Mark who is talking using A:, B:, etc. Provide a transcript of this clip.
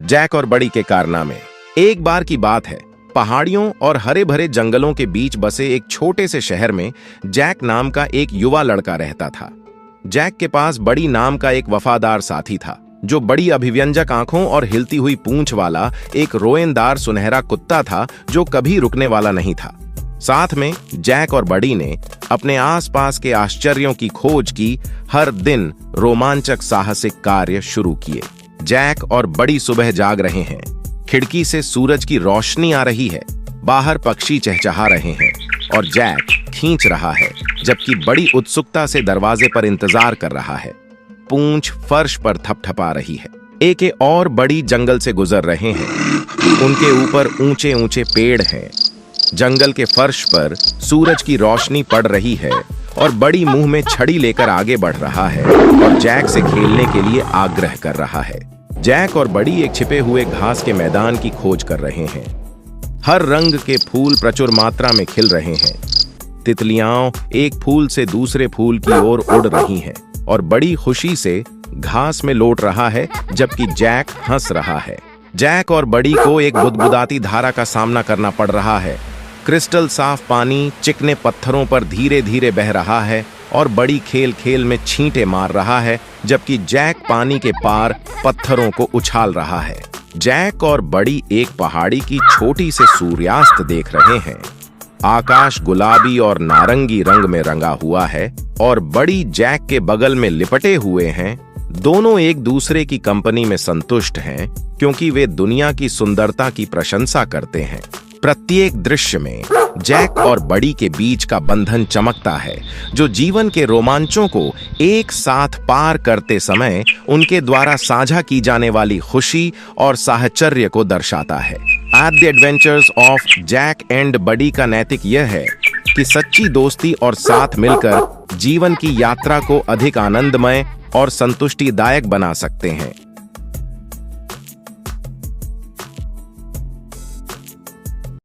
A: Jack और बड़ी के कारनामे। एक बार की बात है, पहाड़ियों और हरे भरे जंगलों के बीच बसे एक छोटे से शहर में जैक नाम का एक युवा लड़का रहता था। जैक के पास बड़ी नाम का एक वफादार साथी था, जो बड़ी अभिव्यंजक आंखों और हिलती हुई पूंछ वाला एक रोएंदार सुनहरा कुत्ता था जो कभी रुकने वाला नहीं था। साथ में जैक और बड़ी ने अपने आसपास के आश्चर्यों की खोज की, हर दिन रोमांचक साहसिक कार्य शुरू किए। जैक और बड़ी सुबह जाग रहे हैं, खिड़की से सूरज की रोशनी आ रही है, बाहर पक्षी चहचहा रहे हैं और जैक खींच रहा है, जबकि बड़ी उत्सुकता से दरवाजे पर इंतजार कर रहा है। पूंछ फर्श पर थपथपा रही है। एक और बड़ी जंगल से गुजर रहे हैं, उनके ऊपर ऊंचे ऊंचे पेड़ हैं। जंगल के फर्श पर सूरज की रोशनी पड़ रही है और बड़ी मुंह में छड़ी लेकर आगे बढ़ रहा है और जैक से खेलने के लिए आग्रह कर रहा है। जैक और बड़ी एक छिपे हुए घास के मैदान की खोज कर रहे हैं। हर रंग के फूल प्रचुर मात्रा में खिल रहे हैं। तितलियां एक फूल से दूसरे फूल की ओर उड़ रही हैं और बड़ी खुशी से घास में लौट रहा है, जबकि जैक हंस रहा है। जैक और बड़ी को एक बुदबुदाती धारा का सामना करना पड़ रहा है। क्रिस्टल साफ पानी चिकने पत्थरों पर धीरे धीरे बह रहा है और बड़ी खेल खेल में छींटे मार रहा है, जबकि जैक पानी के पार पत्थरों को उछाल रहा है। जैक और बड़ी एक पहाड़ी की छोटी से सूर्यास्त देख रहे हैं। आकाश गुलाबी और नारंगी रंग में रंगा हुआ है और बड़ी जैक के बगल में लिपटे हुए हैं। दोनों एक दूसरे की कंपनी में संतुष्ट हैं, क्योंकि वे दुनिया की सुंदरता की प्रशंसा करते हैं। प्रत्येक दृश्य में जैक और बड़ी के बीच का बंधन चमकता है, जो जीवन के रोमांचों को एक साथ पार करते समय उनके द्वारा साझा की जाने वाली खुशी और साहचर्य को दर्शाता है। At the adventures of Jack and Buddy का नैतिक यह है कि सच्ची दोस्ती और साथ मिलकर जीवन की यात्रा को अधिक आनंदमय और संतुष्टिदायक बना सकते हैं।